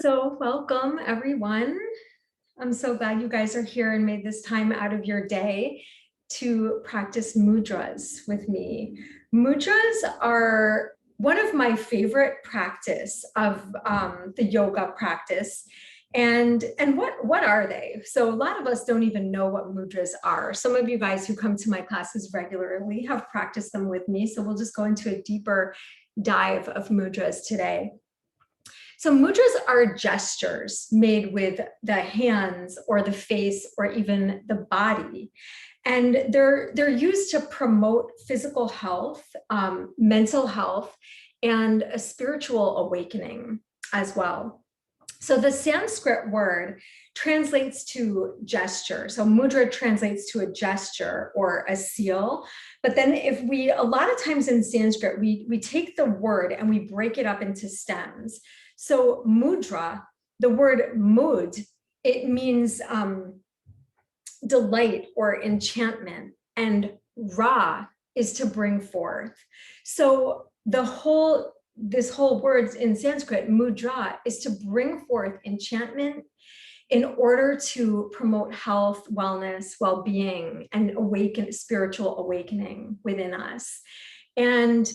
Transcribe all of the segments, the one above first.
So welcome everyone. I'm so glad you guys are here and made this time out of your day to practice mudras with me. Mudras are one of my favorite practice of the yoga practice. And what are they? So a lot of us don't even know what mudras are. Some of you guys who come to my classes regularly have practiced them with me. So we'll just go into a deeper dive of mudras today. So mudras are gestures made with the hands or the face or even the body. And they're used to promote physical health, mental health, and a spiritual awakening as well. So the Sanskrit word translates to gesture. So mudra translates to a gesture or a seal. But then a lot of times in Sanskrit, we take the word and we break it up into stems. So mudra, the word mud, it means delight or enchantment, and ra is to bring forth. So this whole words in Sanskrit, mudra, is to bring forth enchantment in order to promote health, wellness, well-being, and spiritual awakening within us. And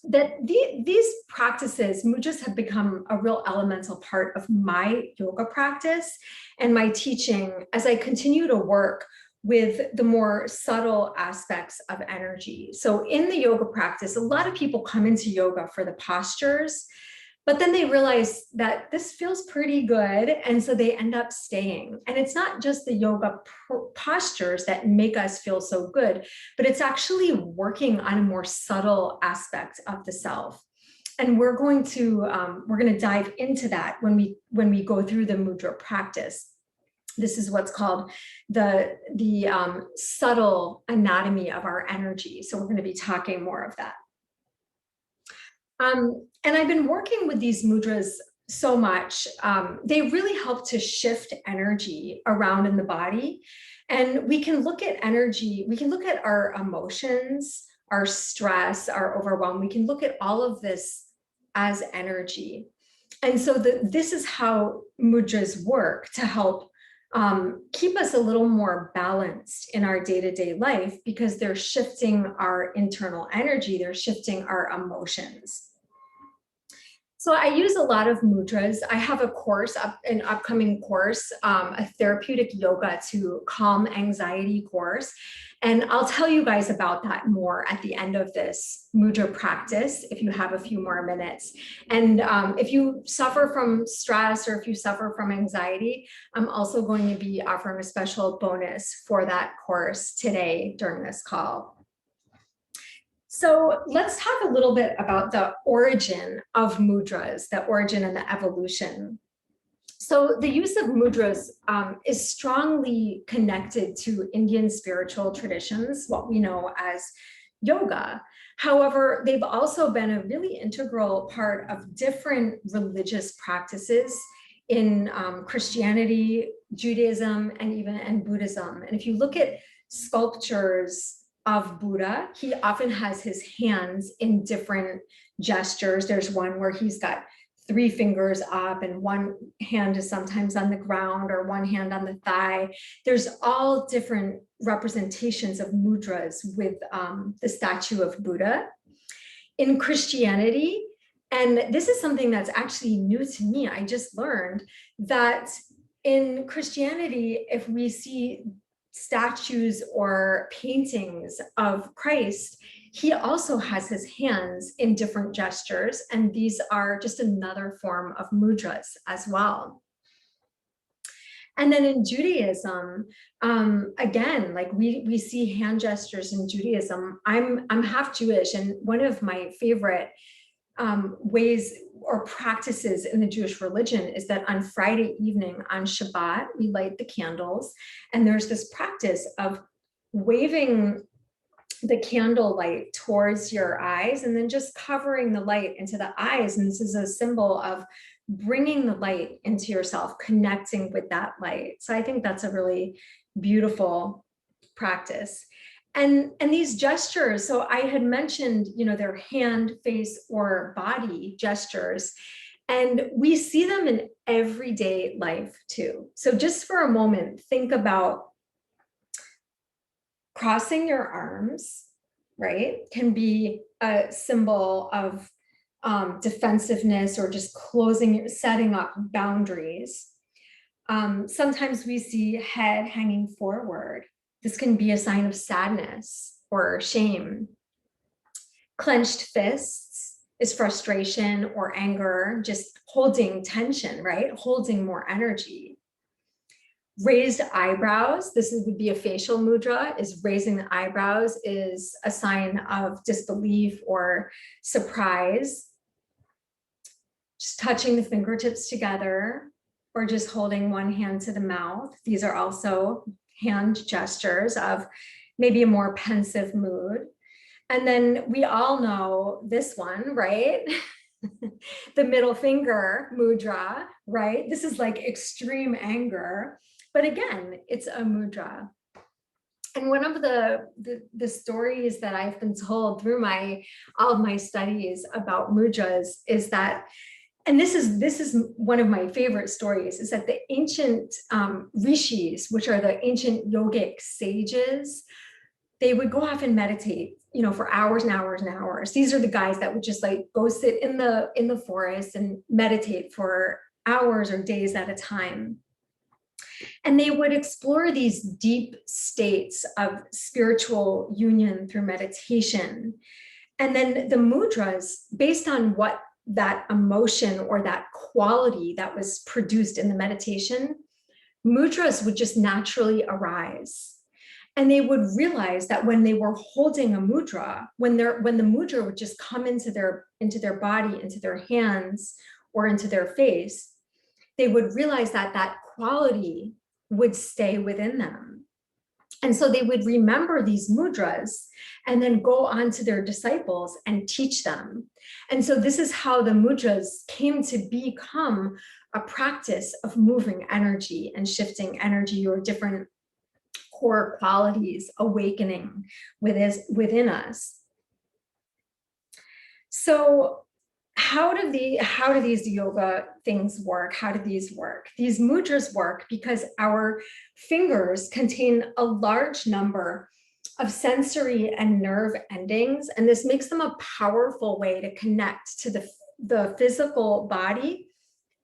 that these practices, mudras, have become a real elemental part of my yoga practice and my teaching as I continue to work with the more subtle aspects of energy. So in the yoga practice, a lot of people come into yoga for the postures, but then they realize that this feels pretty good. And so they end up staying. And it's not just the yoga postures that make us feel so good, but it's actually working on a more subtle aspect of the self. And we're going to dive into that when we go through the mudra practice. This is what's called the subtle anatomy of our energy. So we're going to be talking more of that. And I've been working with these mudras so much. They really help to shift energy around in the body. And we can look at energy, we can look at our emotions, our stress, our overwhelm. We can look at all of this as energy. And so this is how mudras work to help keep us a little more balanced in our day-to-day life, because they're shifting our internal energy, they're shifting our emotions. So I use a lot of mudras. I have an upcoming course, a therapeutic yoga to calm anxiety course. And I'll tell you guys about that more at the end of this mudra practice, if you have a few more minutes. And if you suffer from stress or if you suffer from anxiety, I'm also going to be offering a special bonus for that course today during this call. So let's talk a little bit about the origin of mudras, the origin and the evolution. So the use of mudras is strongly connected to Indian spiritual traditions, what we know as yoga. However, they've also been a really integral part of different religious practices in Christianity, Judaism, and Buddhism. And if you look at sculptures of Buddha, he often has his hands in different gestures. There's one where he's got 3 fingers up and one hand is sometimes on the ground or one hand on the thigh. There's all different representations of mudras with the statue of Buddha. In Christianity, and this is something that's actually new to me, I just learned that in Christianity, if we see statues or paintings of Christ, he also has his hands in different gestures, and these are just another form of mudras as well. And then in Judaism, again, like we see hand gestures in Judaism. I'm half Jewish, and one of my favorite ways or practices in the Jewish religion is that on Friday evening on Shabbat, we light the candles, and there's this practice of waving the candle light towards your eyes and then just covering the light into the eyes. And this is a symbol of bringing the light into yourself, connecting with that light. So I think that's a really beautiful practice. And these gestures, so I had mentioned, they're hand, face, or body gestures. And we see them in everyday life too. So just for a moment, think about crossing your arms, right? Can be a symbol of defensiveness or just closing, setting up boundaries. Sometimes we see head hanging forward. This can be a sign of sadness or shame. Clenched fists is frustration or anger, just holding tension, right? Holding more energy. Raised eyebrows, would be a facial mudra, is raising the eyebrows is a sign of disbelief or surprise. Just touching the fingertips together or just holding one hand to the mouth. These are also hand gestures of maybe a more pensive mood. And then we all know this one, right? The middle finger mudra, right? This is like extreme anger. But again, it's a mudra. And one of the stories that I've been told through all of my studies about mudras is that, and this is one of my favorite stories, is that the ancient rishis, which are the ancient yogic sages, they would go off and meditate, for hours and hours and hours. These are the guys that would just like go sit in the forest and meditate for hours or days at a time. And they would explore these deep states of spiritual union through meditation. And then the mudras, based on what that emotion or that quality that was produced in the meditation, mudras would just naturally arise. And they would realize that when they were holding a mudra, when the mudra would just come into their body, into their hands, or into their face, they would realize that that quality would stay within them. And so they would remember these mudras and then go on to their disciples and teach them. And so this is how the mudras came to become a practice of moving energy and shifting energy, or different core qualities awakening within us. So how do these yoga things work? How do these work? These mudras work because our fingers contain a large number of sensory and nerve endings, and this makes them a powerful way to connect to the physical body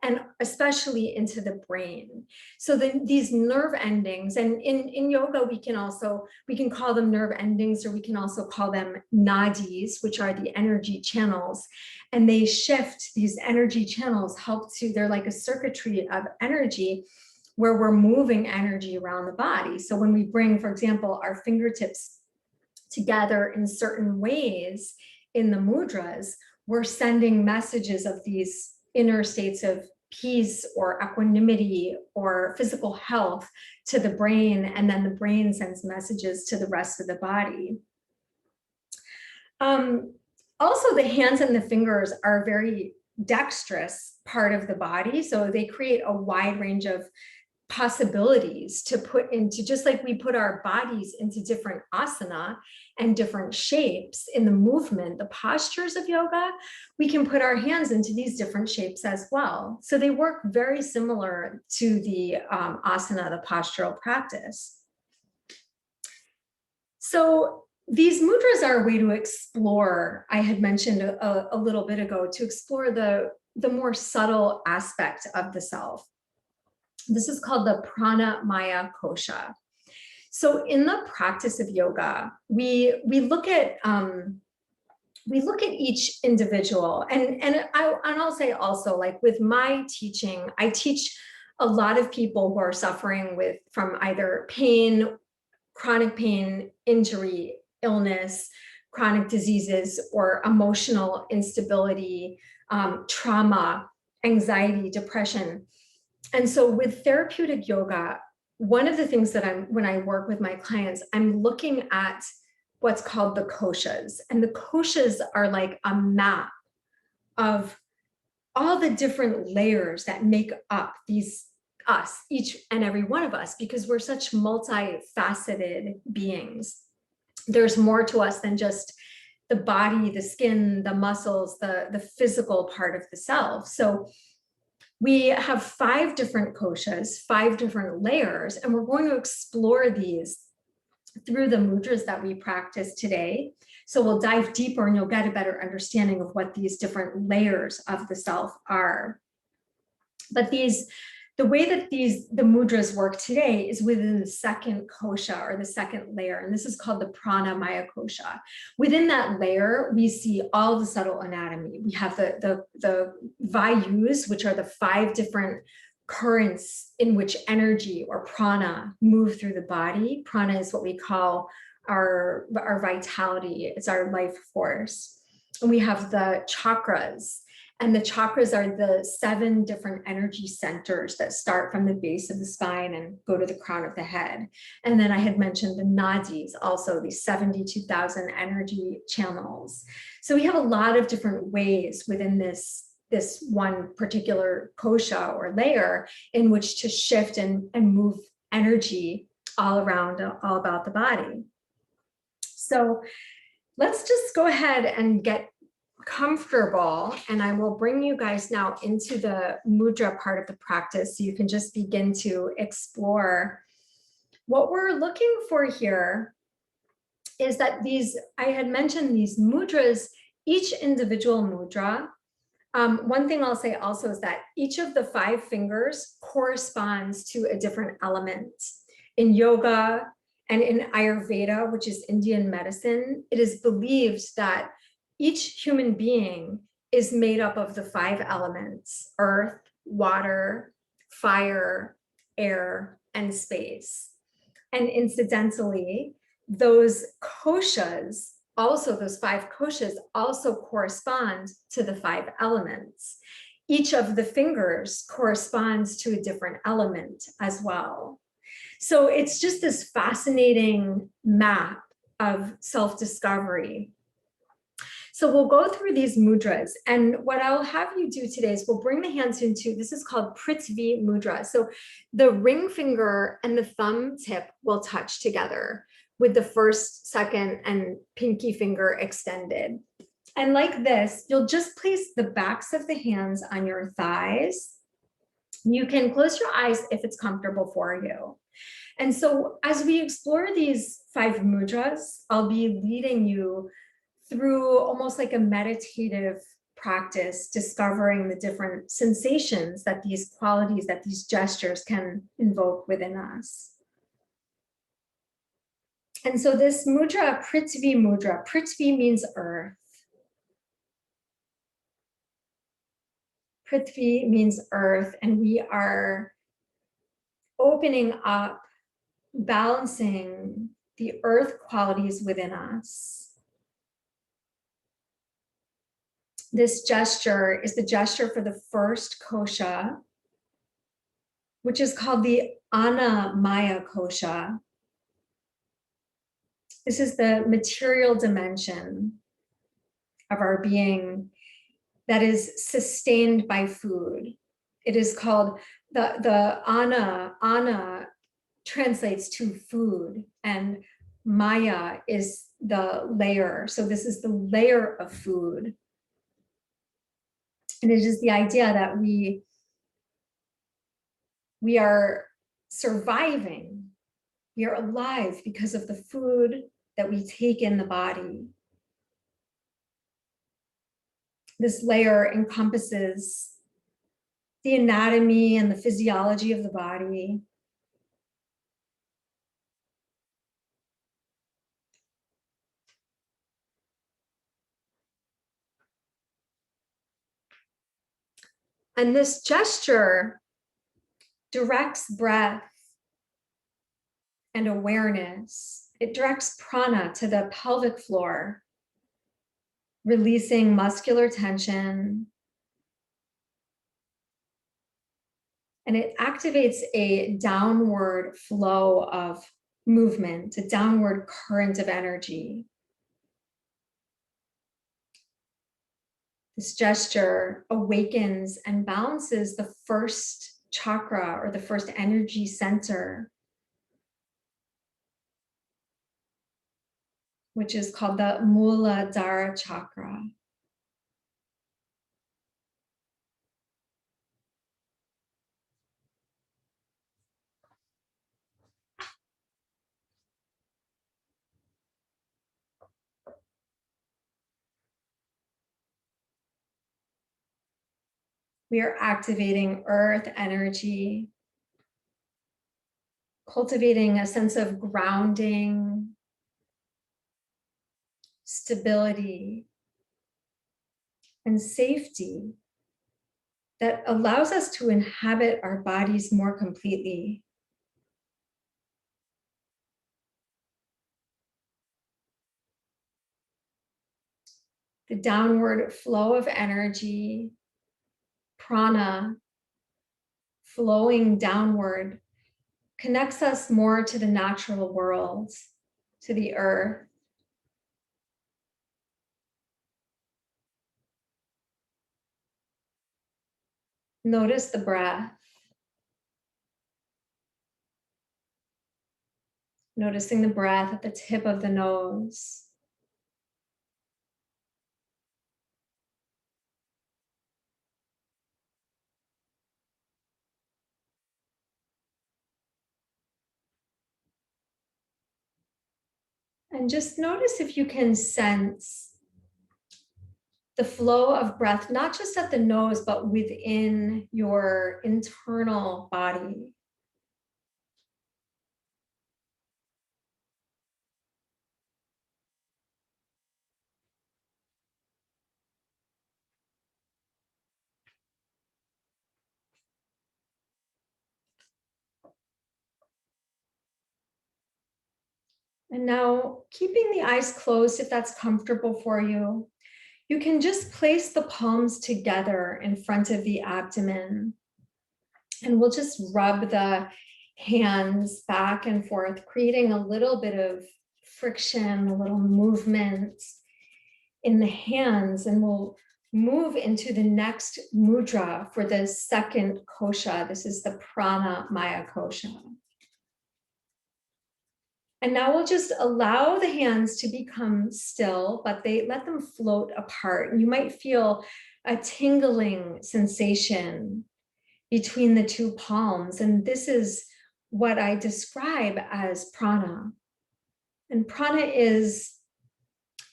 and especially into the brain. So these nerve endings, and in yoga, we can call them nerve endings, or we can also call them nadis, which are the energy channels. And they shift, these energy channels they're like a circuitry of energy where we're moving energy around the body. So when we bring, for example, our fingertips together in certain ways in the mudras, we're sending messages of these inner states of peace or equanimity or physical health to the brain, and then the brain sends messages to the rest of the body. Also, the hands and the fingers are a very dexterous part of the body, so they create a wide range of possibilities to put into, just like we put our bodies into different asana and different shapes in the movement, the postures of yoga, we can put our hands into these different shapes as well. So they work very similar to the asana, the postural practice. So these mudras are a way to explore, I had mentioned a little bit ago, to explore the more subtle aspect of the self. This is called the Prana Mayakosha. So in the practice of yoga, we look at each individual, and I'll say also, like with my teaching, I teach a lot of people who are suffering from either pain, chronic pain, injury, illness, chronic diseases, or emotional instability, trauma, anxiety, depression. And so with therapeutic yoga, one of the things that when I work with my clients, I'm looking at what's called the Koshas. And the Koshas are like a map of all the different layers that make up us, each and every one of us, because we're such multifaceted beings. There's more to us than just the body, the skin, the muscles, the physical part of the self. So we have 5 different koshas, 5 different layers, and we're going to explore these through the mudras that we practice today. So we'll dive deeper and you'll get a better understanding of what these different layers of the self are. But the way that the mudras work today is within the second kosha, or the second layer, and this is called the Prana Mayakosha. Within that layer, we see all the subtle anatomy. We have the vayus, which are the 5 different currents in which energy or prana move through the body. Prana is what we call our vitality. It's our life force. And we have the chakras. And the chakras are the 7 different energy centers that start from the base of the spine and go to the crown of the head. And then I had mentioned the nadis, also these 72,000 energy channels. So we have a lot of different ways within this one particular kosha or layer in which to shift and move energy all around, all about the body. So let's just go ahead and get comfortable, and I will bring you guys now into the mudra part of the practice so you can just begin to explore. What we're looking for here is that I had mentioned these mudras, each individual mudra. One thing I'll say also is that each of the 5 fingers corresponds to a different element. In yoga and in Ayurveda, which is Indian medicine, it is believed that each human being is made up of the 5 elements: earth, water, fire, air, and space. And incidentally, those koshas, also those 5 koshas, also correspond to the 5 elements. Each of the fingers corresponds to a different element as well. So it's just this fascinating map of self-discovery. So we'll go through these mudras, and what I'll have you do today is we'll bring the hands into, this is called Pritzvi Mudra. So the ring finger and the thumb tip will touch together with the first, second, and pinky finger extended. And like this, you'll just place the backs of the hands on your thighs. You can close your eyes if it's comfortable for you. And so as we explore these 5 mudras, I'll be leading you through almost like a meditative practice, discovering the different sensations that these qualities, that these gestures can invoke within us. And so this mudra, Pritzvi Mudra, Pritzvi means earth. Prithvi means earth, and we are opening up, balancing the earth qualities within us. This gesture is the gesture for the first kosha, which is called the Vigyana Mayakosha. This is the material dimension of our being that is sustained by food. It is called the ana translates to food, and Maya is the layer. So this is the layer of food. And it is the idea that we are surviving, we are alive because of the food that we take in the body. This layer encompasses the anatomy and the physiology of the body. And this gesture directs breath and awareness. It directs prana to the pelvic floor, releasing muscular tension. And it activates a downward flow of movement, a downward current of energy. This gesture awakens and balances the first chakra, or the first energy center. which is called the Muladhara chakra. We are activating earth energy, cultivating a sense of grounding, stability, and safety that allows us to inhabit our bodies more completely. The downward flow of energy, prana, flowing downward, connects us more to the natural world, to the earth. Notice the breath. Noticing the breath at the tip of the nose. And just notice if you can sense the flow of breath, not just at the nose, but within your internal body. And now, keeping the eyes closed if that's comfortable for you, you can just place the palms together in front of the abdomen. And we'll just rub the hands back and forth, creating a little bit of friction, a little movement in the hands. And we'll move into the next mudra for the second kosha. This is the Prana Mayakosha. And now we'll just allow the hands to become still, but let them float apart. And you might feel a tingling sensation between the two palms. And this is what I describe as prana. And prana is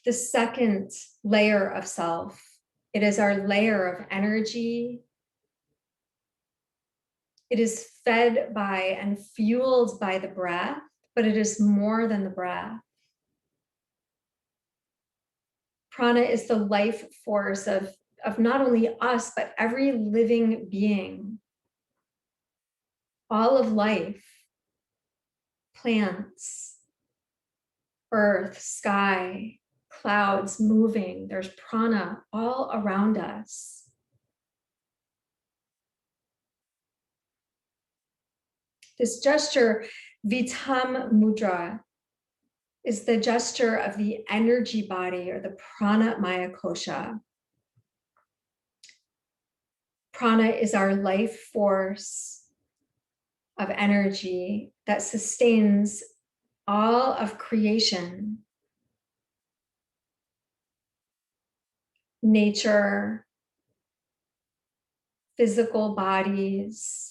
the second layer of self. It is our layer of energy. It is fed by and fueled by the breath, but it is more than the breath. Prana is the life force of not only us, but every living being. All of life, plants, earth, sky, clouds moving. There's prana all around us. This gesture, Vigyana Mudra, is the gesture of the energy body or the Prana Mayakosha. Prana is our life force of energy that sustains all of creation, nature, physical bodies,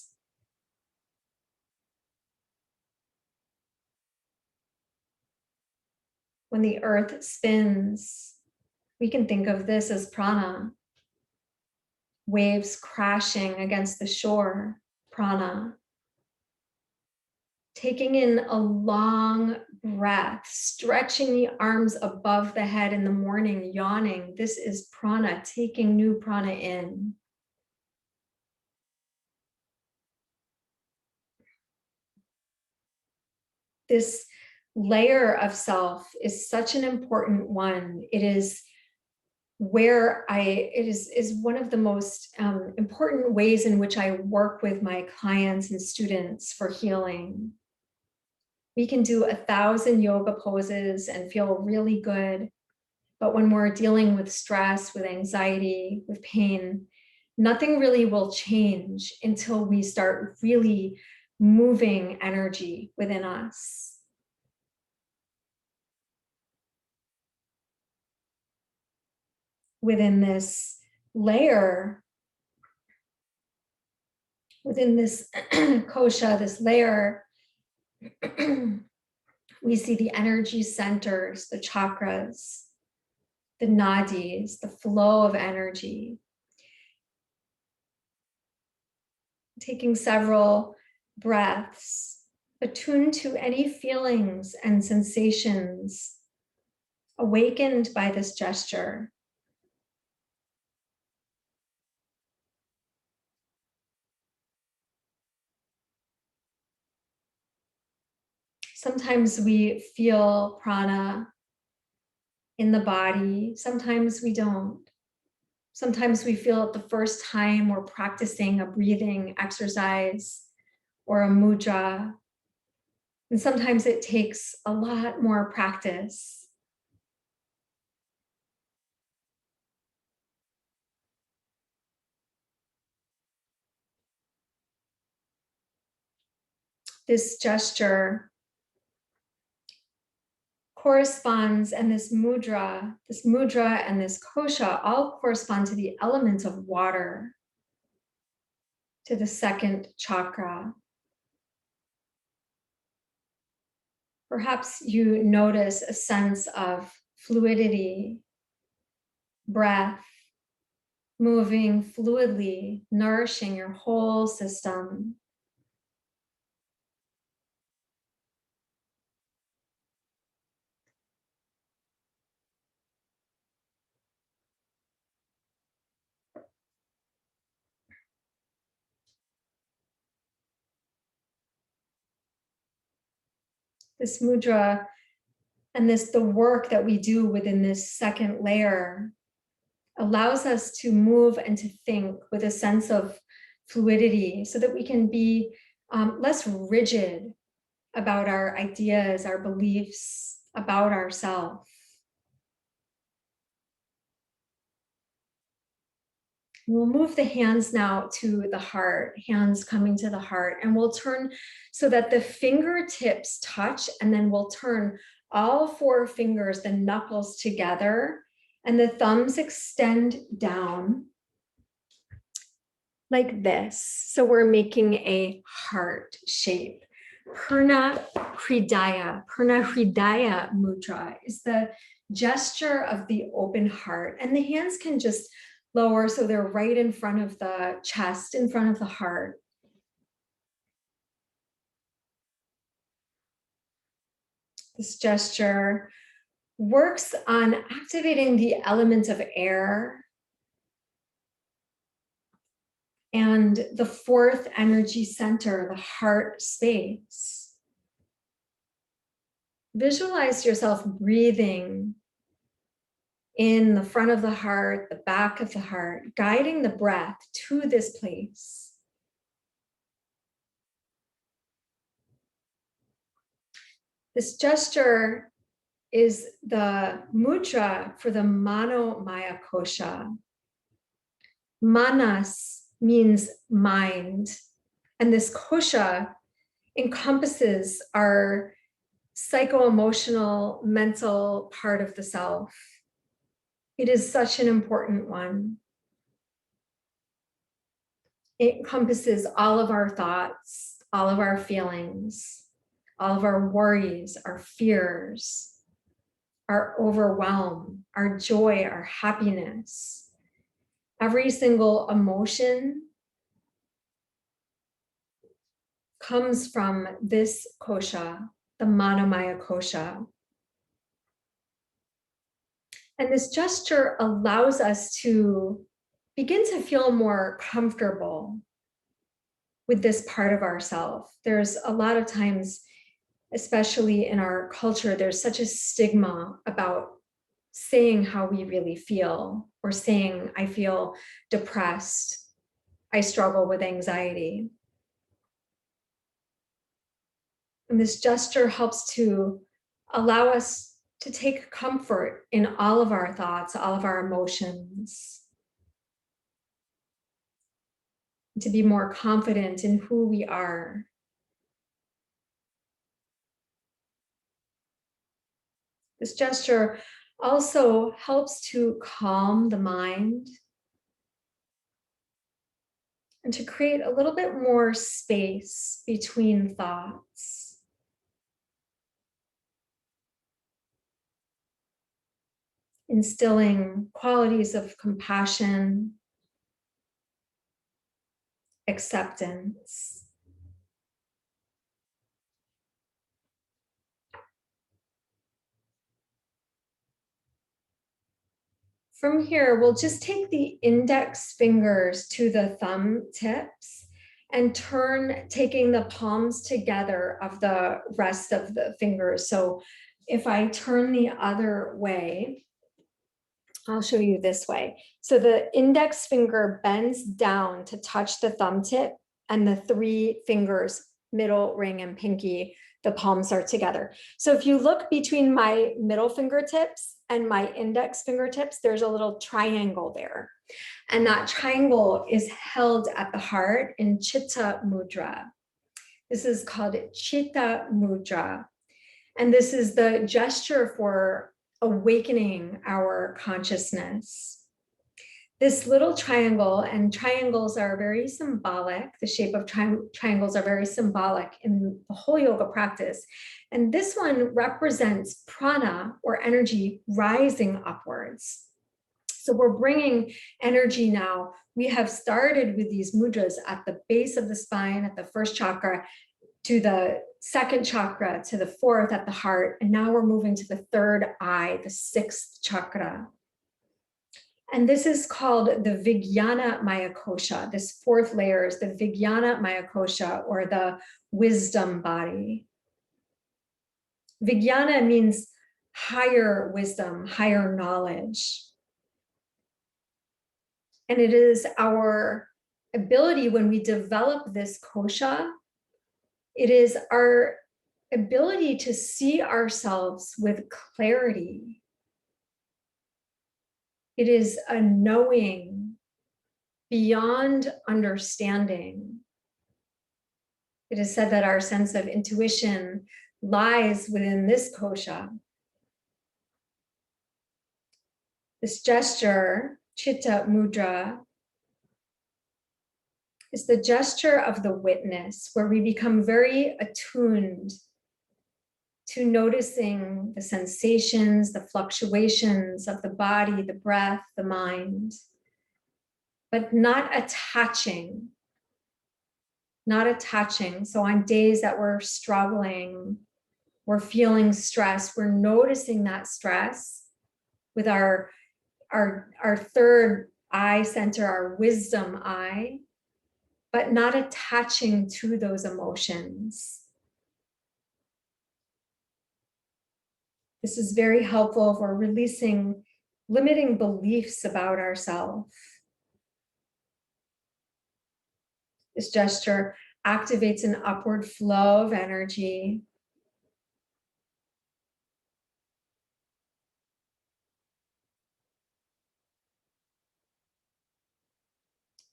when the earth spins, we can think of this as prana. Waves crashing against the shore, prana. Taking in a long breath, stretching the arms above the head in the morning, yawning. This is prana, taking new prana in. This layer of self is such an important one. It is where it is one of the most important ways in which I work with my clients and students for healing. We can do 1,000 yoga poses and feel really good. But when we're dealing with stress, with anxiety, with pain, nothing really will change until we start really moving energy within us. within this layer, within this kosha, this layer, we see the energy centers, the chakras, the nadis, the flow of energy. Taking several breaths, attuned to any feelings and sensations awakened by this gesture. Sometimes we feel prana in the body, sometimes we don't. Sometimes we feel it the first time we're practicing a breathing exercise or a mudra. And sometimes it takes a lot more practice. This gesture corresponds, and this mudra and this kosha all correspond to the elements of water, to the second chakra. Perhaps you notice a sense of fluidity, breath, moving fluidly, nourishing your whole system. This mudra and the work that we do within this second layer allows us to move and to think with a sense of fluidity so that we can be less rigid about our ideas, our beliefs about ourselves. We'll move the hands now to the heart, hands coming to the heart, and we'll turn so that the fingertips touch, and then we'll turn all four fingers, the knuckles together, and the thumbs extend down like this. So we're making a heart shape. Purna Hridaya Mudra is the gesture of the open heart, and the hands can just lower so they're right in front of the chest, in front of the heart. This gesture works on activating the element of air and the fourth energy center, the heart space. Visualize yourself breathing in the front of the heart, the back of the heart, guiding the breath to this place. This gesture is the mudra for the Mayakosha. Manas means mind, and this kosha encompasses our psycho-emotional, mental part of the self. It is such an important one. It encompasses all of our thoughts, all of our feelings, all of our worries, our fears, our overwhelm, our joy, our happiness. Every single emotion comes from this kosha, the Mayakosha. And this gesture allows us to begin to feel more comfortable with this part of ourselves. There's a lot of times, especially in our culture, there's such a stigma about saying how we really feel, or saying, I feel depressed, I struggle with anxiety. And this gesture helps to allow us to take comfort in all of our thoughts, all of our emotions, to be more confident in who we are. This gesture also helps to calm the mind and to create a little bit more space between thoughts. Instilling qualities of compassion, acceptance. From here, we'll just take the index fingers to the thumb tips and turn, taking the palms together of the rest of the fingers. So if I turn the other way, I'll show you this way. So the index finger bends down to touch the thumb tip, and the three fingers, middle, ring, and pinky, the palms are together. So if you look between my middle fingertips and my index fingertips, there's a little triangle there. And that triangle is held at the heart in Chitta Mudra. This is called Chitta Mudra. And this is the gesture for awakening our consciousness. This little triangle, and triangles are very symbolic, the shape of triangles are very symbolic in the whole yoga practice. And this one represents prana, or energy, rising upwards. So we're bringing energy now. We have started with these mudras at the base of the spine, at the first chakra, to the second chakra, to the fourth at the heart. And now we're moving to the third eye, the sixth chakra. And this is called the Vigyana Mayakosha. This fourth layer is the Vigyana Mayakosha, or the wisdom body. Vigyana means higher wisdom, higher knowledge. And it is our ability, when we develop this kosha, it is our ability to see ourselves with clarity. It is a knowing beyond understanding. It is said that our sense of intuition lies within this kosha. This gesture, Chitta Mudra, is the gesture of the witness, where we become very attuned to noticing the sensations, the fluctuations of the body, the breath, the mind, but not attaching. Not attaching. So on days that we're struggling, we're feeling stress, we're noticing that stress with our third eye center, our wisdom eye, but not attaching to those emotions. This is very helpful for releasing limiting beliefs about ourselves. This gesture activates an upward flow of energy.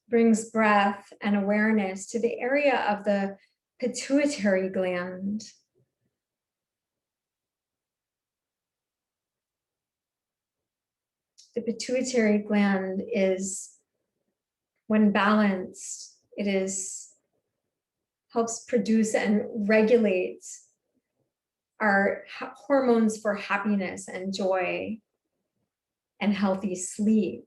Brings breath and awareness to the area of the pituitary gland. The pituitary gland is, when balanced, helps produce and regulate our hormones for happiness and joy and healthy sleep.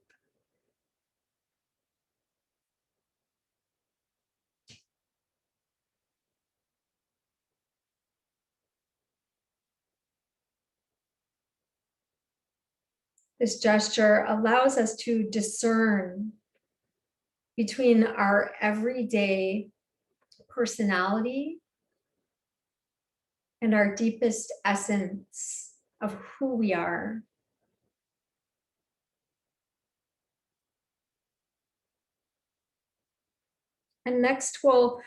This gesture allows us to discern between our everyday personality and our deepest essence of who we are. And next, we'll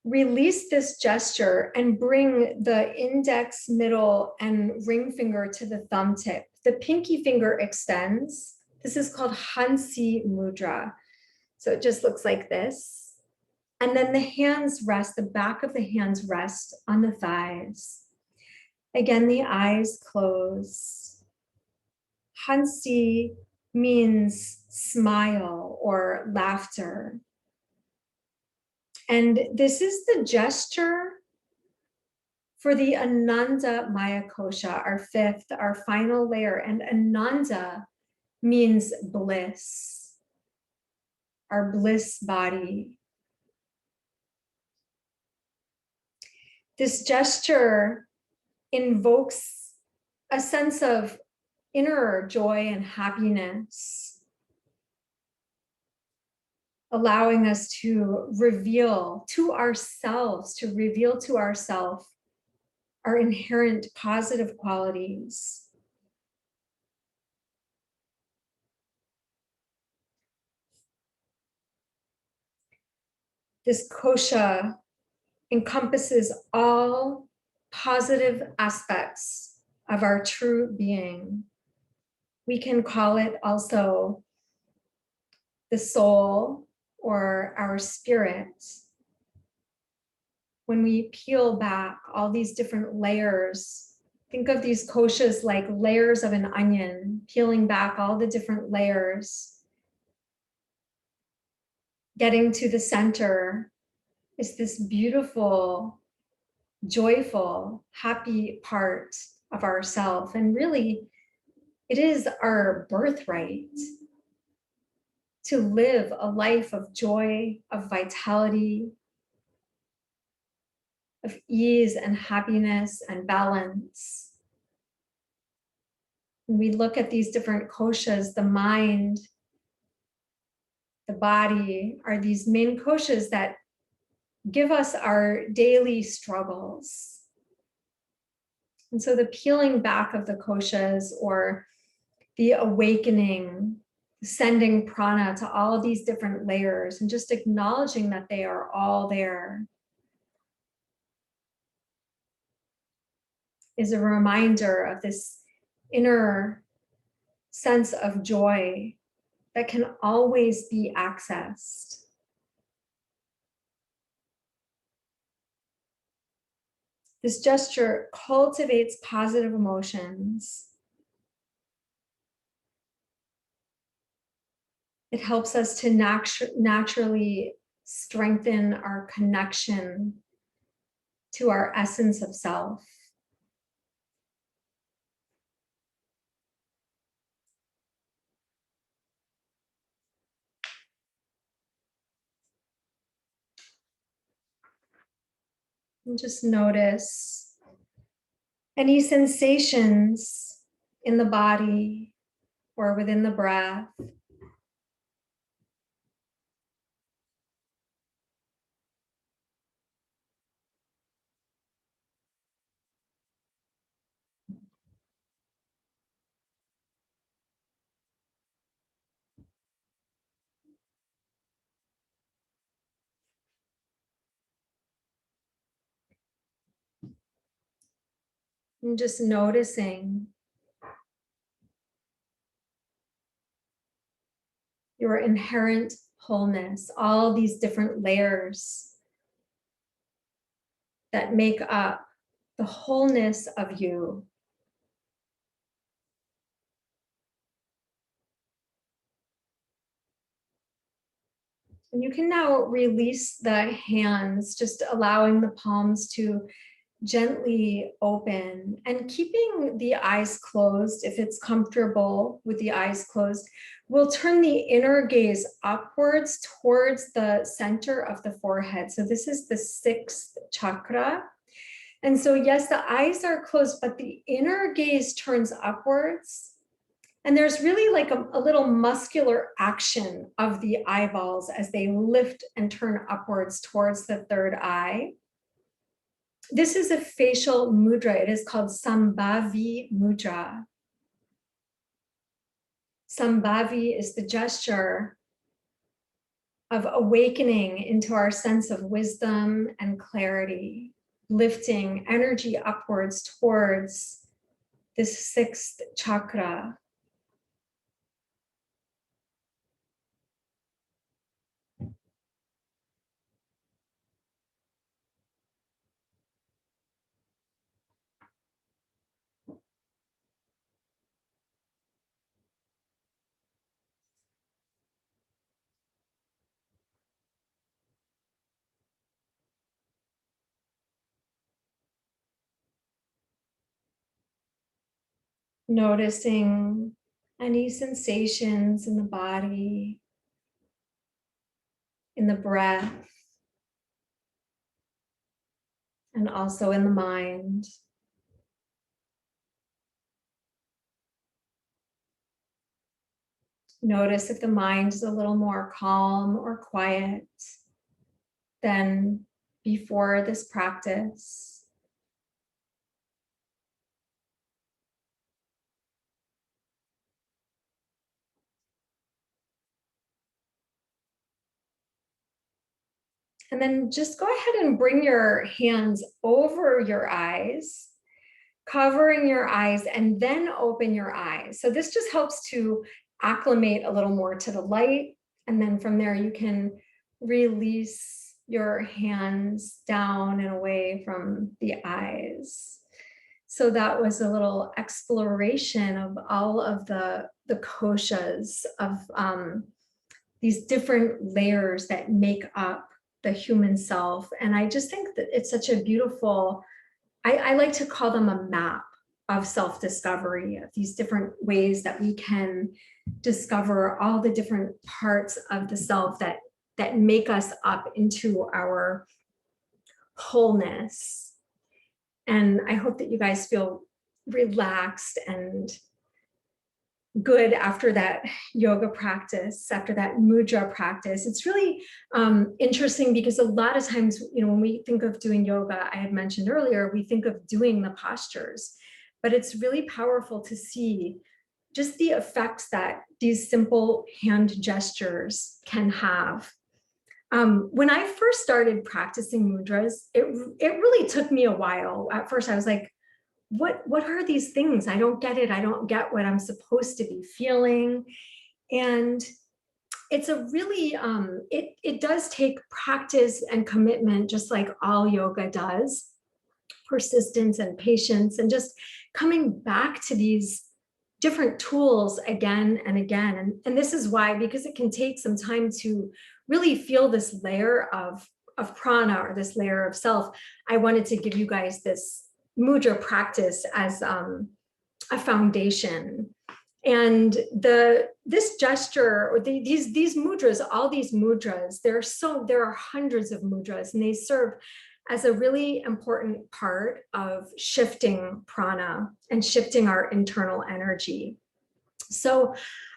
release this gesture and bring the index, middle, and ring finger to the thumb tip. The pinky finger extends. This is called Hansi Mudra. So it just looks like this. And then the hands rest, the back of the hands rest on the thighs. Again, the eyes close. Hansi means smile or laughter. And this is the gesture for the Ananda Mayakosha, our fifth, our final layer. And Ananda means bliss, our bliss body. This gesture invokes a sense of inner joy and happiness, allowing us to reveal to ourselves, our inherent positive qualities. This kosha encompasses all positive aspects of our true being. We can call it also the soul or our spirit. When we peel back all these different layers, think of these koshas like layers of an onion, peeling back all the different layers. Getting to the center is this beautiful, joyful, happy part of ourself. And really, it is our birthright to live a life of joy, of vitality, of ease and happiness and balance. When we look at these different koshas, the mind, the body are these main koshas that give us our daily struggles. And so the peeling back of the koshas, or the awakening, sending prana to all of these different layers and just acknowledging that they are all there, is a reminder of this inner sense of joy that can always be accessed. This gesture cultivates positive emotions. It helps us to naturally strengthen our connection to our essence of self. And just notice any sensations in the body or within the breath. And just noticing your inherent wholeness, all these different layers that make up the wholeness of you. And you can now release the hands, just allowing the palms to gently open and keeping the eyes closed. If it's comfortable with the eyes closed, we'll turn the inner gaze upwards towards the center of the forehead. So this is the sixth chakra. And so yes, the eyes are closed, but the inner gaze turns upwards. And there's really like a little muscular action of the eyeballs as they lift and turn upwards towards the third eye. This is a facial mudra. It is called Sambhavi Mudra. Sambhavi is the gesture of awakening into our sense of wisdom and clarity, lifting energy upwards towards this sixth chakra. Noticing any sensations in the body, in the breath, and also in the mind. Notice if the mind is a little more calm or quiet than before this practice. And then just go ahead and bring your hands over your eyes, covering your eyes, and then open your eyes. So this just helps to acclimate a little more to the light. And then from there, you can release your hands down and away from the eyes. So that was a little exploration of all of the koshas of these different layers that make up the human self. And I just think that it's such a beautiful, I like to call them a map of self-discovery, of these different ways that we can discover all the different parts of the self that make us up into our wholeness. And I hope that you guys feel relaxed and good after that yoga practice, after that mudra practice. It's really interesting because a lot of times, when we think of doing yoga, I had mentioned earlier, we think of doing the postures, but it's really powerful to see just the effects that these simple hand gestures can have. When I first started practicing mudras, it really took me a while. At first I was like, what are these things? I don't get it. I don't get what I'm supposed to be feeling. And it's a really, it does take practice and commitment, just like all yoga does, persistence and patience, and just coming back to these different tools again and again. And this is why, because it can take some time to really feel this layer of prana, or this layer of self, I wanted to give you guys this mudra practice as a foundation. And this gesture, or these mudras, all these mudras, there are hundreds of mudras, and they serve as a really important part of shifting prana and shifting our internal energy. So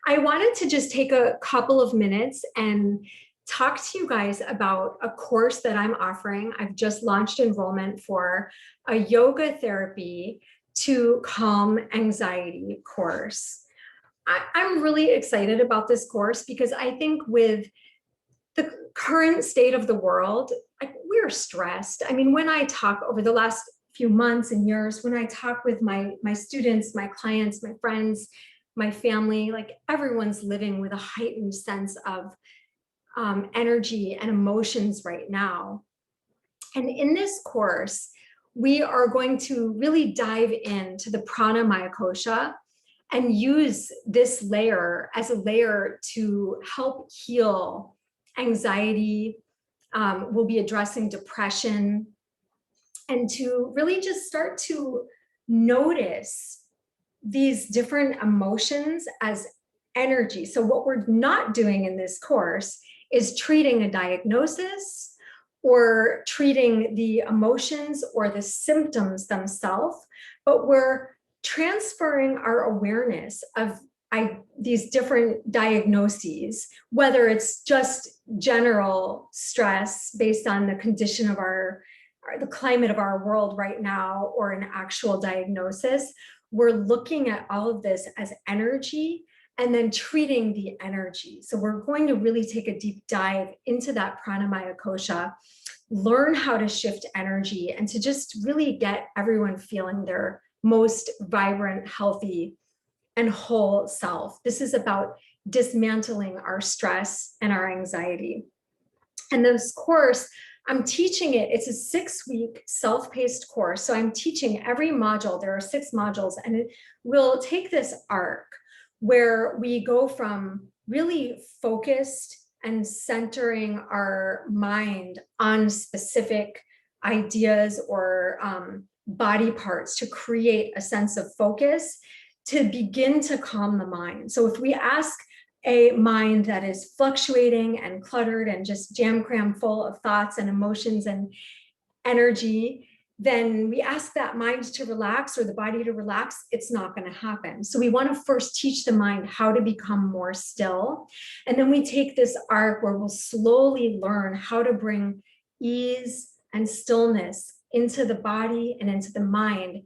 I wanted to just take a couple of minutes and talk to you guys about a course that I'm offering. I've just launched enrollment for a yoga therapy to calm anxiety course. I'm really excited about this course because I think with the current state of the world, we're stressed. I mean, when I talk over the last few months and years, when I talk with my students, my clients, my friends, my family, like everyone's living with a heightened sense of energy and emotions right now. And in this course, we are going to really dive into the Prana Mayakosha and use this layer as a layer to help heal anxiety. We'll be addressing depression, and to really just start to notice these different emotions as energy. So what we're not doing in this course is treating a diagnosis or treating the emotions or the symptoms themselves, but we're transferring our awareness of these different diagnoses, whether it's just general stress based on the condition of the climate of our world right now, or an actual diagnosis. We're looking at all of this as energy and then treating the energy. So we're going to really take a deep dive into that Pranamaya Kosha, learn how to shift energy, and to just really get everyone feeling their most vibrant, healthy, and whole self. This is about dismantling our stress and our anxiety. And this course, I'm teaching it, it's a 6-week self-paced course. So I'm teaching every module, there are 6 modules, and it will take this arc where we go from really focused and centering our mind on specific ideas or body parts to create a sense of focus, to begin to calm the mind. So if we ask a mind that is fluctuating and cluttered and just jam cram full of thoughts and emotions and energy, then we ask that mind to relax or the body to relax, it's not going to happen. So we want to first teach the mind how to become more still. And then we take this arc where we'll slowly learn how to bring ease and stillness into the body and into the mind.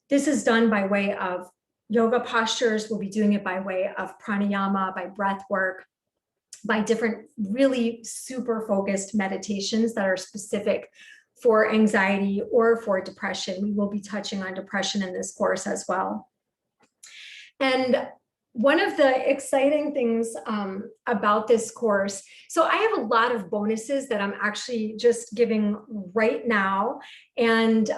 This is done by way of yoga postures. We'll be doing it by way of pranayama, by breath work, by different really super focused meditations that are specific for anxiety or for depression. We will be touching on depression in this course as well. And one of the exciting things about this course, so I have a lot of bonuses that I'm actually just giving right now. And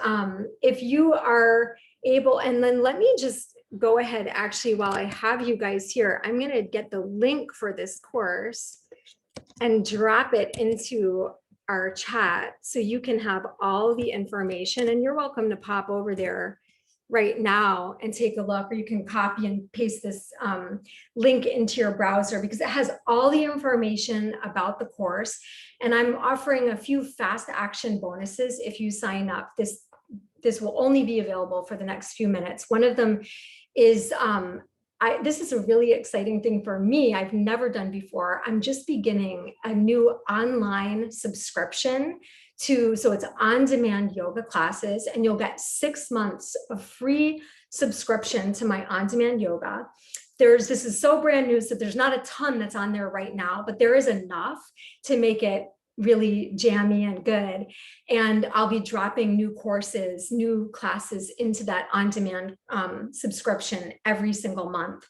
if you are able, and then let me just go ahead, actually, while I have you guys here, I'm going to get the link for this course and drop it into our chat so you can have all the information, and you're welcome to pop over there right now and take a look, or you can copy and paste this link into your browser because it has all the information about the course. And I'm offering a few fast action bonuses if you sign up. This will only be available for the next few minutes. One of them is this is a really exciting thing for me. I've never done before. I'm just beginning a new online subscription so it's on-demand yoga classes, and you'll get 6 months of free subscription to my on-demand yoga. This is so brand new, so there's not a ton that's on there right now, but there is enough to make it really jammy and good. And I'll be dropping new courses, new classes into that on-demand subscription every single month.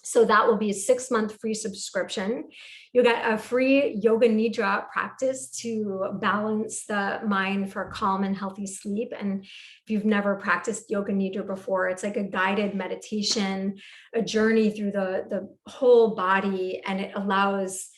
So that will be a 6-month free subscription. You'll get a free yoga nidra practice to balance the mind for calm and healthy sleep. And if you've never practiced yoga nidra before, it's like a guided meditation, a journey through the whole body. And it allows,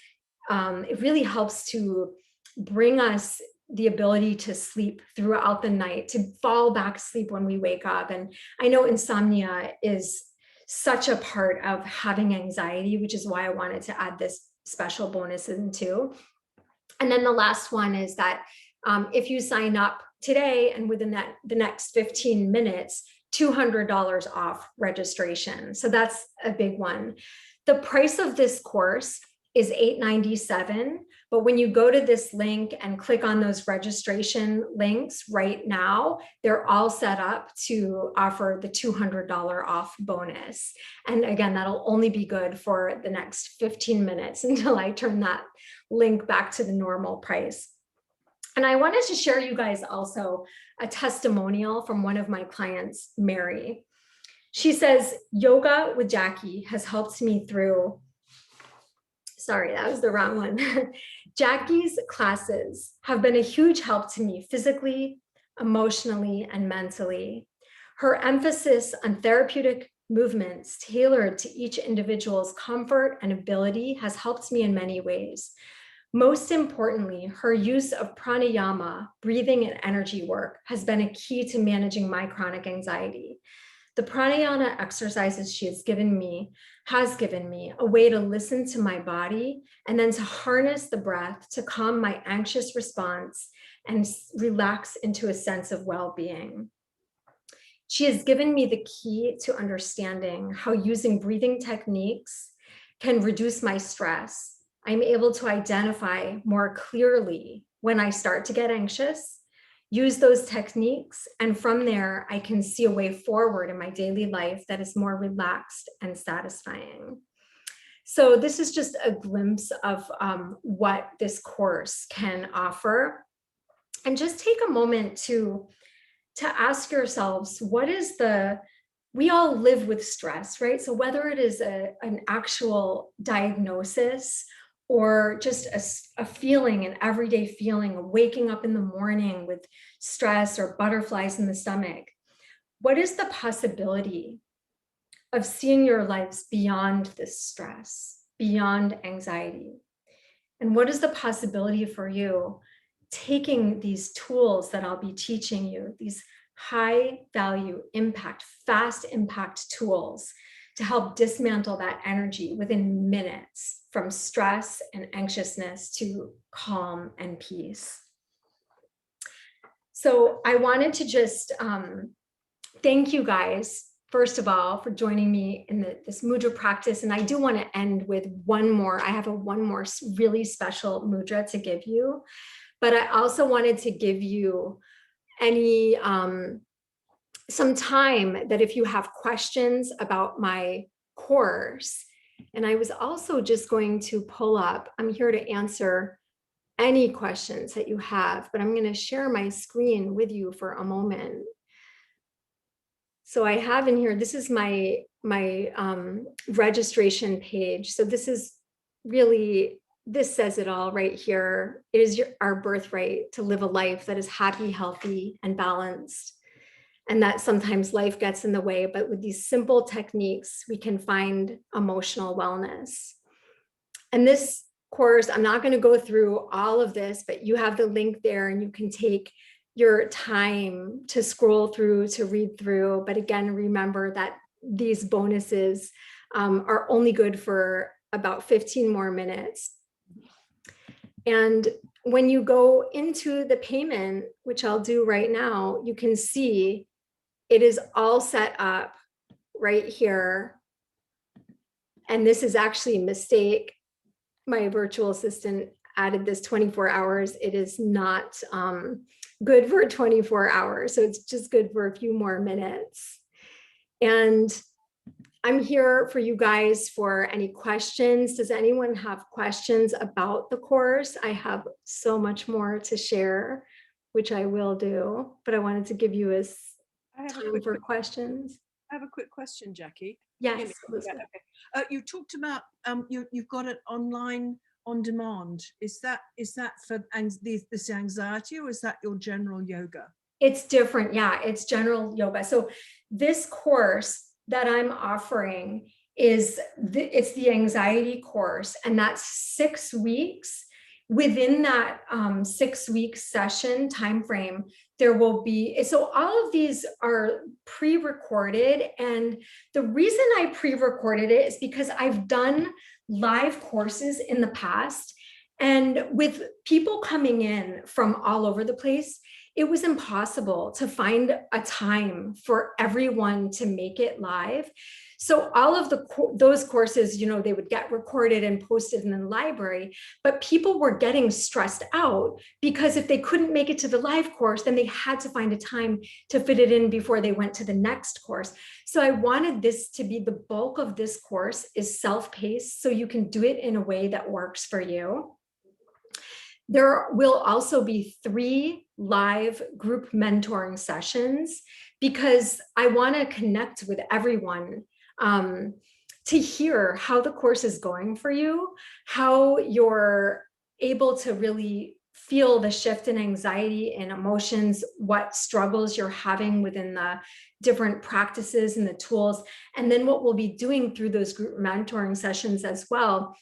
it really helps to bring us the ability to sleep throughout the night, to fall back asleep when we wake up. And I know insomnia is such a part of having anxiety, which is why I wanted to add this special bonus in too. And then the last one is that if you sign up today and within the next 15 minutes, $200 off registration. So that's a big one. The price of this course is $897. But when you go to this link and click on those registration links right now, they're all set up to offer the $200 off bonus. And again, that'll only be good for the next 15 minutes until I turn that link back to the normal price. And I wanted to share you guys also a testimonial from one of my clients, Mary. She says, yoga with Jackie has helped me through. Sorry, that was the wrong one. Jackie's classes have been a huge help to me physically, emotionally, and mentally. Her emphasis on therapeutic movements tailored to each individual's comfort and ability has helped me in many ways. Most importantly, her use of pranayama, breathing and energy work, has been a key to managing my chronic anxiety. The pranayama exercises she has given me a way to listen to my body and then to harness the breath to calm my anxious response and relax into a sense of well-being. She has given me the key to understanding how using breathing techniques can reduce my stress. I'm able to identify more clearly when I start to get anxious, use those techniques, and from there, I can see a way forward in my daily life that is more relaxed and satisfying. So this is just a glimpse of what this course can offer. And just take a moment to ask yourselves, we all live with stress, right? So whether it is an actual diagnosis or just a feeling, an everyday feeling of waking up in the morning with stress or butterflies in the stomach, what is the possibility of seeing your lives beyond this stress, beyond anxiety? And what is the possibility for you taking these tools that I'll be teaching you, these high value impact, fast impact tools to help dismantle that energy within minutes, from stress and anxiousness to calm and peace. So I wanted to just thank you guys, first of all, for joining me in this mudra practice. And I do want to end with one more. I have one more really special mudra to give you, but I also wanted to give you any some time that if you have questions about my course. And I was also just going to pull up, I'm here to answer any questions that you have, but I'm going to share my screen with you for a moment. So I have in here, this is my registration page. So this is really, this says it all right here. It is our birthright to live a life that is happy, healthy, and balanced. And that sometimes life gets in the way, but with these simple techniques, we can find emotional wellness. And this course, I'm not going to go through all of this, but you have the link there and you can take your time to scroll through, to read through. But again, remember that these bonuses are only good for about 15 more minutes. And when you go into the payment, which I'll do right now, you can see it is all set up right here. And this is actually a mistake. My virtual assistant added this 24 hours. It is not good for 24 hours. So it's just good for a few more minutes. And I'm here for you guys for any questions. Does anyone have questions about the course? I have so much more to share, which I will do, but I wanted to give you time for questions. I have a quick question, Jackie. Yes. Yeah, okay. You talked about you've got it online on demand. Is that for this anxiety, or is that your general yoga? It's different. Yeah, it's general yoga. So this course that I'm offering is it's the anxiety course, and that's 6 weeks. Within that 6-week session time frame, there will be, so all of these are pre-recorded. And the reason I pre-recorded it is because I've done live courses in the past, and with people coming in from all over the place, it was impossible to find a time for everyone to make it live. So all of those courses, they would get recorded and posted in the library, but people were getting stressed out because if they couldn't make it to the live course, then they had to find a time to fit it in before they went to the next course. So I wanted this to be, the bulk of this course is self-paced, so you can do it in a way that works for you. There will also be 3 live group mentoring sessions because I want to connect with everyone to hear how the course is going for you, how you're able to really feel the shift in anxiety and emotions, what struggles you're having within the different practices and the tools. And then what we'll be doing through those group mentoring sessions as well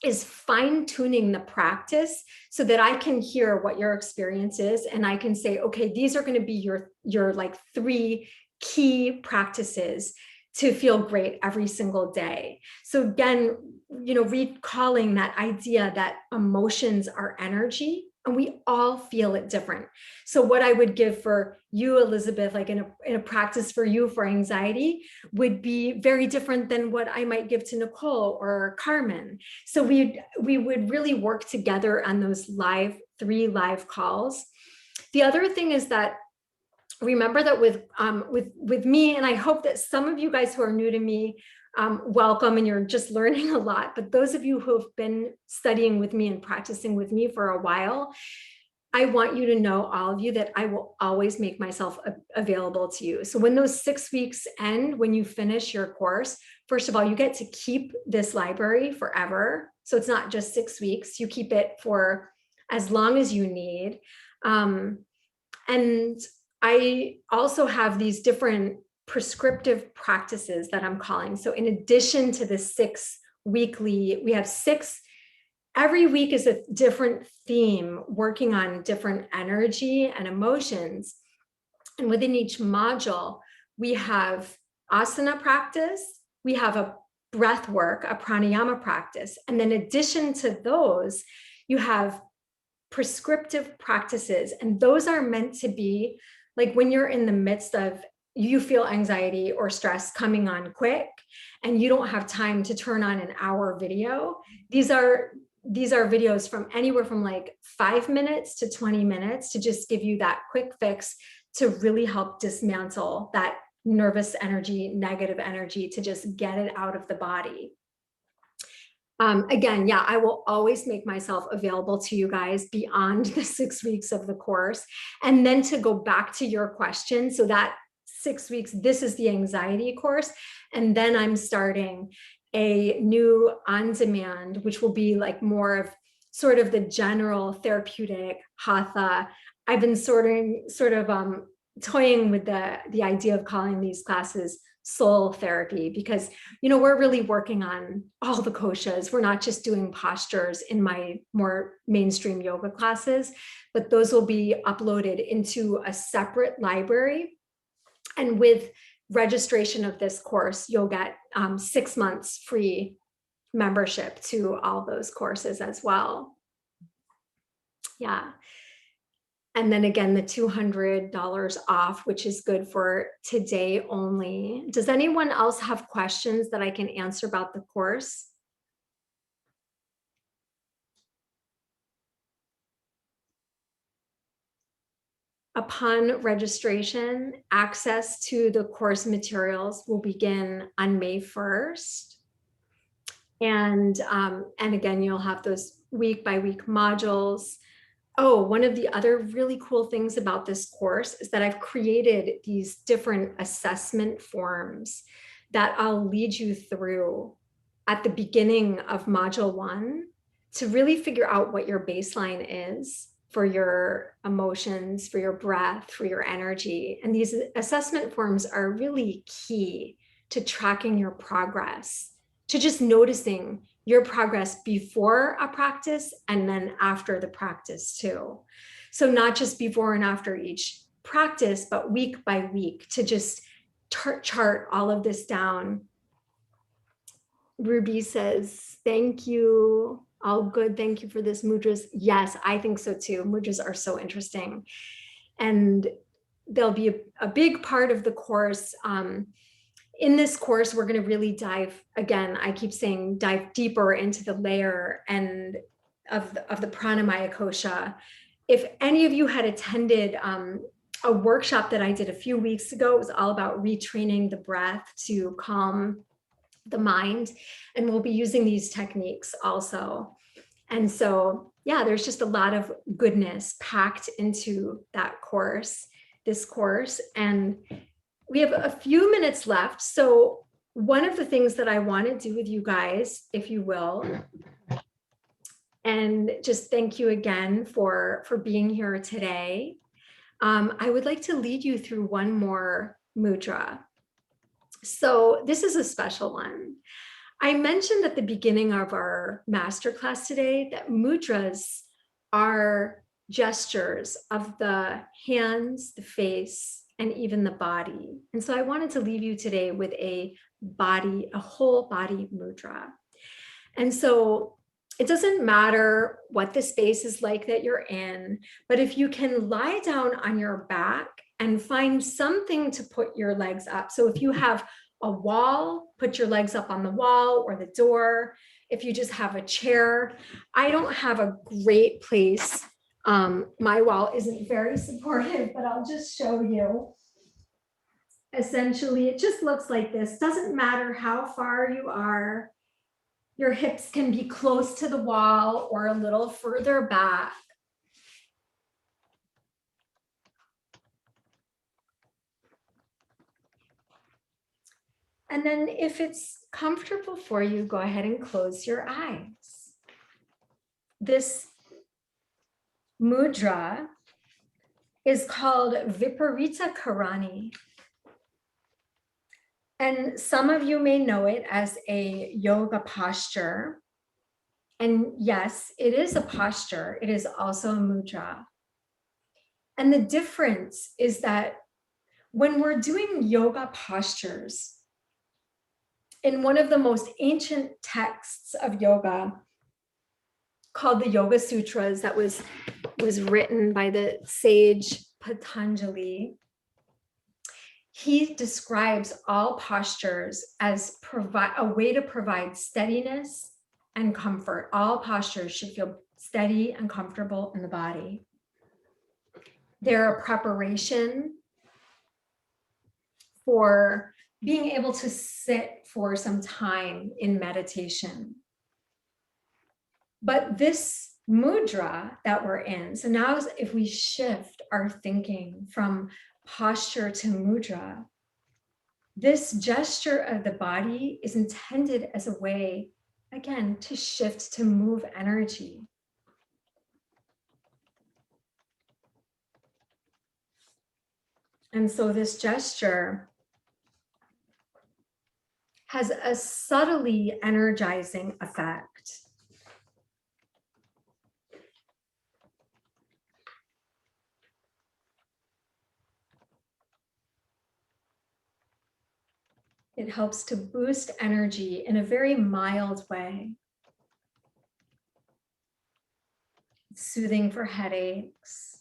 is fine-tuning the practice so that I can hear what your experience is, and I can say, okay, these are going to be your like 3 key practices to feel great every single day. So again, recalling that idea that emotions are energy and we all feel it different. So what I would give for you, Elizabeth, like in a practice for you for anxiety would be very different than what I might give to Nicole or Carmen. So we would really work together on those 3 live calls. The other thing is that remember that with me, and I hope that some of you guys who are new to me, welcome, and you're just learning a lot. But those of you who have been studying with me and practicing with me for a while, I want you to know, all of you, that I will always make myself available to you. So when those 6 weeks end, when you finish your course, first of all, you get to keep this library forever. So it's not just 6 weeks, you keep it for as long as you need. And I also have these different prescriptive practices that I'm calling. So in addition to the 6 weekly, we have 6, every week is a different theme, working on different energy and emotions. And within each module, we have asana practice, we have a breath work, a pranayama practice. And then in addition to those, you have prescriptive practices. And those are meant to be like when you're in the midst of, you feel anxiety or stress coming on quick and you don't have time to turn on an hour video. These are videos from anywhere from like 5 minutes to 20 minutes to just give you that quick fix to really help dismantle that nervous energy, negative energy, to just get it out of the body. Again, yeah, I will always make myself available to you guys beyond the 6 weeks of the course. And then to go back to your question, so that 6 weeks, this is the anxiety course. And then I'm starting a new on-demand, which will be like more of sort of the general therapeutic hatha. I've been sort of toying with the idea of calling these classes soul therapy, because, you know, we're really working on all the koshas. We're not just doing postures in my more mainstream yoga classes, but those will be uploaded into a separate library. And with registration of this course, you'll get 6 months free membership to all those courses as well. Yeah. And then again, the $200 off, which is good for today only. Does anyone else have questions that I can answer about the course? Upon registration, access to the course materials will begin on May 1st. And again, you'll have those week by week modules. Oh, one of the other really cool things about this course is that I've created these different assessment forms that I'll lead you through at the beginning of module 1 to really figure out what your baseline is for your emotions, for your breath, for your energy. And these assessment forms are really key to tracking your progress, to just noticing your progress before a practice and then after the practice too. So not just before and after each practice, but week by week, to just chart all of this down. Ruby says, thank you. All good. Thank you for this, mudras. Yes, I think so too. Mudras are so interesting. And they'll be a big part of the course. In this course, we're going to really dive, again, I keep saying dive deeper into the layer and of the Prana Mayakosha. If any of you had attended a workshop that I did a few weeks ago, it was all about retraining the breath to calm the mind. And we'll be using these techniques also. And so, yeah, there's just a lot of goodness packed into that course, this course. And we have a few minutes left. So one of the things that I want to do with you guys, if you will, and just thank you again for being here today. I would like to lead you through one more mudra. So this is a special one. I mentioned at the beginning of our masterclass today that mudras are gestures of the hands, the face, and even the body. And so I wanted to leave you today with a whole body mudra. And so it doesn't matter what the space is like that you're in, but if you can lie down on your back and find something to put your legs up. So if you have a wall, put your legs up on the wall or the door. If you just have a chair, I don't have a great place. My wall isn't very supportive, but I'll just show you. Essentially, it just looks like this. Doesn't matter how far you are. Your hips can be close to the wall or a little further back. And then if it's comfortable for you, go ahead and close your eyes. This mudra is called Viparita Karani. And some of you may know it as a yoga posture. And yes, it is a posture. It is also a mudra. And the difference is that When we're doing yoga postures, in one of the most ancient texts of yoga called the Yoga Sutras, that was written by the sage Patanjali, he describes all postures as a way to provide steadiness and comfort. All postures should feel steady and comfortable in the body. They're a preparation for being able to sit for some time in meditation. But this mudra that we're in, so now if we shift our thinking from posture to mudra, this gesture of the body is intended as a way, again, to shift, to move energy. And so this gesture has a subtly energizing effect. It helps to boost energy in a very mild way. It's soothing for headaches,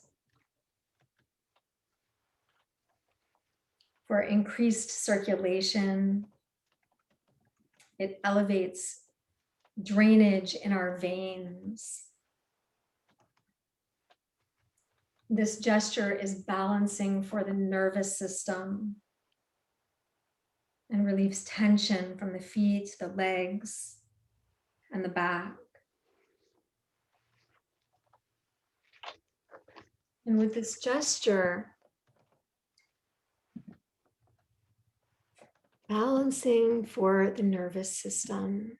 for increased circulation. It elevates drainage in our veins. This gesture is balancing for the nervous system and relieves tension from the feet, the legs, and the back. And with this gesture, balancing for the nervous system.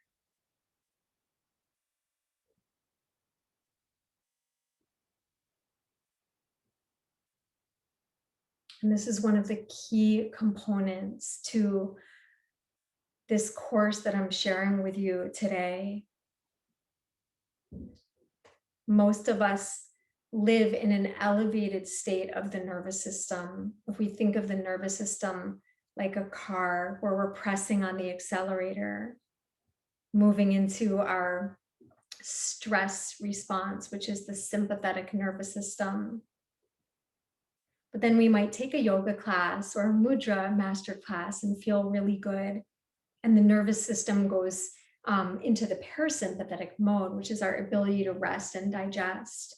And this is one of the key components to this course that I'm sharing with you today. Most of us live in an elevated state of the nervous system. If we think of the nervous system like a car where we're pressing on the accelerator, moving into our stress response, which is the sympathetic nervous system. But then we might take a yoga class or a mudra master class and feel really good. And the nervous system goes into the parasympathetic mode, which is our ability to rest and digest.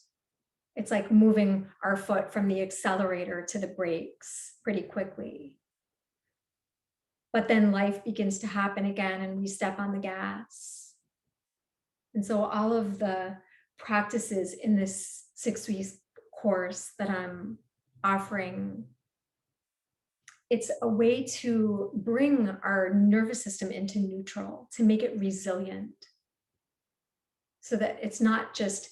It's like moving our foot from the accelerator to the brakes pretty quickly. But then life begins to happen again and we step on the gas. And so all of the practices in this 6-week course that I'm offering, it's a way to bring our nervous system into neutral, to make it resilient, so that it's not just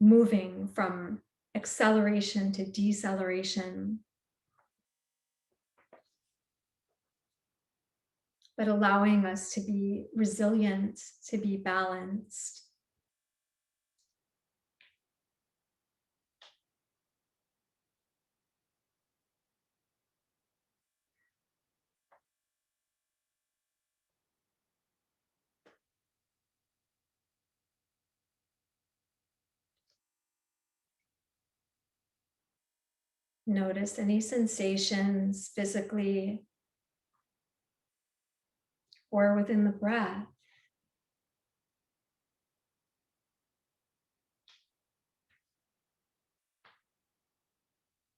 moving from acceleration to deceleration, but allowing us to be resilient, to be balanced. Notice any sensations physically or within the breath.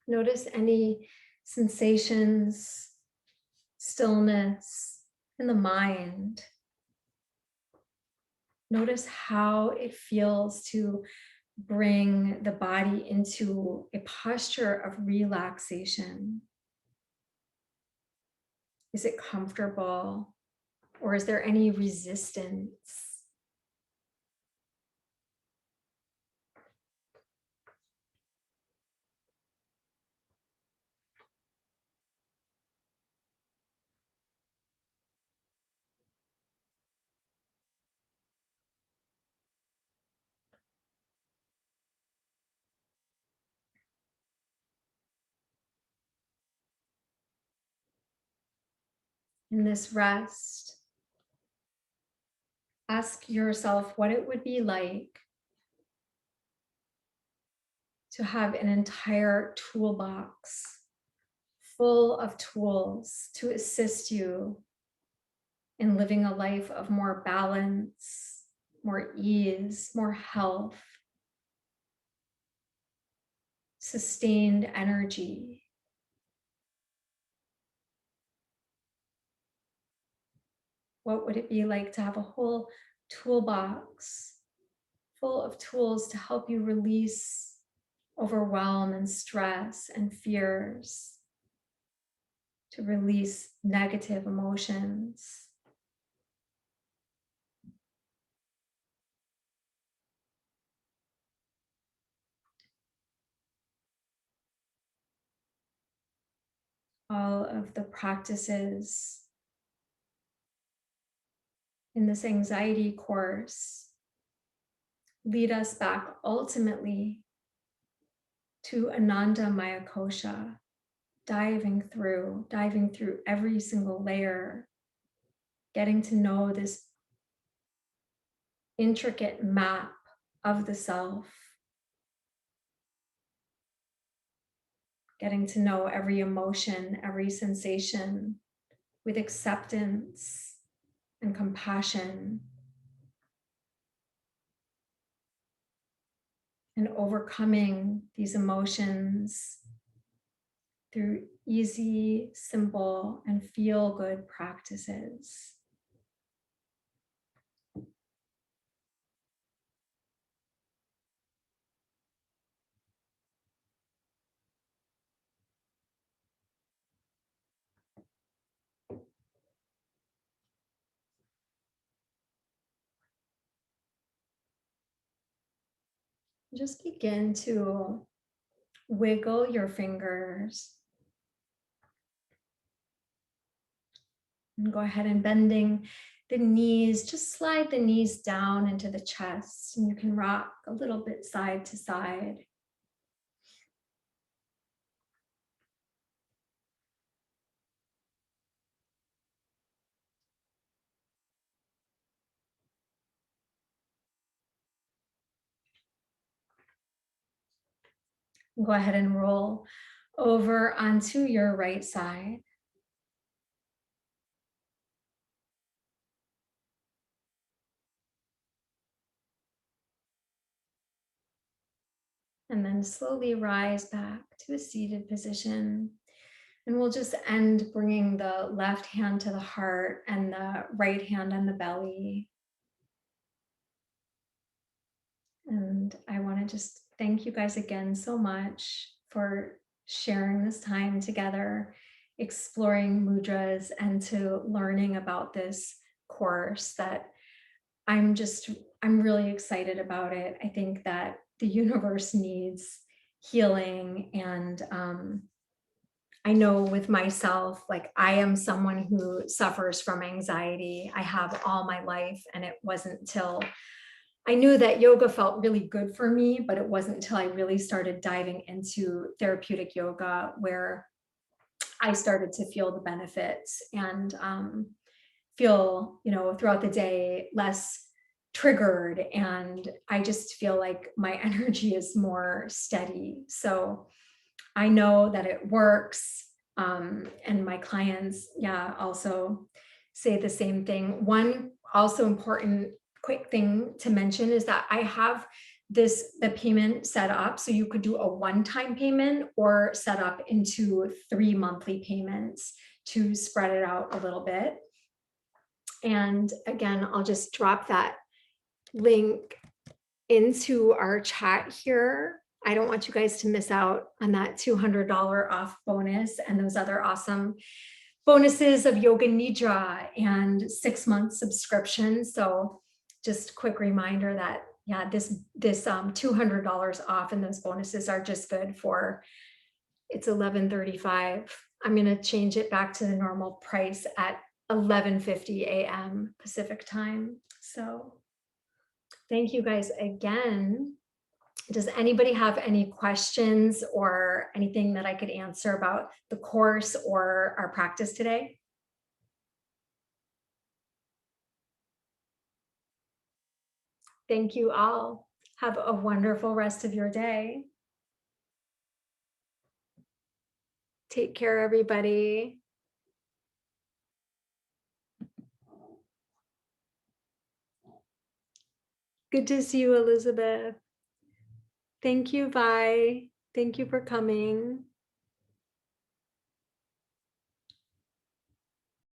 Notice any sensations, stillness in the mind. Notice how it feels to bring the body into a posture of relaxation. Is it comfortable, or is there any resistance? In this rest, ask yourself what it would be like to have an entire toolbox full of tools to assist you in living a life of more balance, more ease, more health, sustained energy. What would it be like to have a whole toolbox full of tools to help you release overwhelm and stress and fears, to release negative emotions? All of the practices in this anxiety course lead us back ultimately to Ananda Mayakosha, diving through every single layer, getting to know this intricate map of the self, getting to know every emotion, every sensation with acceptance and compassion, and overcoming these emotions through easy, simple, and feel-good practices. Just begin to wiggle your fingers and go ahead and bending the knees, just slide the knees down into the chest, and you can rock a little bit side to side. Go ahead and roll over onto your right side. And then slowly rise back to a seated position. And we'll just end bringing the left hand to the heart and the right hand on the belly. And I want to just thank you guys again so much for sharing this time together, exploring mudras, and to learning about this course that I'm really excited about it. I think that the universe needs healing, and I know with myself, like I am someone who suffers from anxiety. I have all my life, and it wasn't until I knew that yoga felt really good for me, but it wasn't until I really started diving into therapeutic yoga where I started to feel the benefits and feel, throughout the day less triggered, and I just feel like my energy is more steady. So I know that it works. And my clients, also say the same thing. One also important quick thing to mention is that I have the payment set up so you could do a one-time payment or set up into 3 monthly payments to spread it out a little bit. And again, I'll just drop that link into our chat here. I don't want you guys to miss out on that $200 off bonus and those other awesome bonuses of Yoga Nidra and 6-month subscription. So just quick reminder that, this $200 off and those bonuses are just good for, it's $11.35. I'm going to change it back to the normal price at 11:50 a.m. Pacific time. So thank you guys again. Does anybody have any questions or anything that I could answer about the course or our practice today? Thank you all. Have a wonderful rest of your day. Take care, everybody. Good to see you, Elizabeth. Thank you, Vi. Thank you for coming.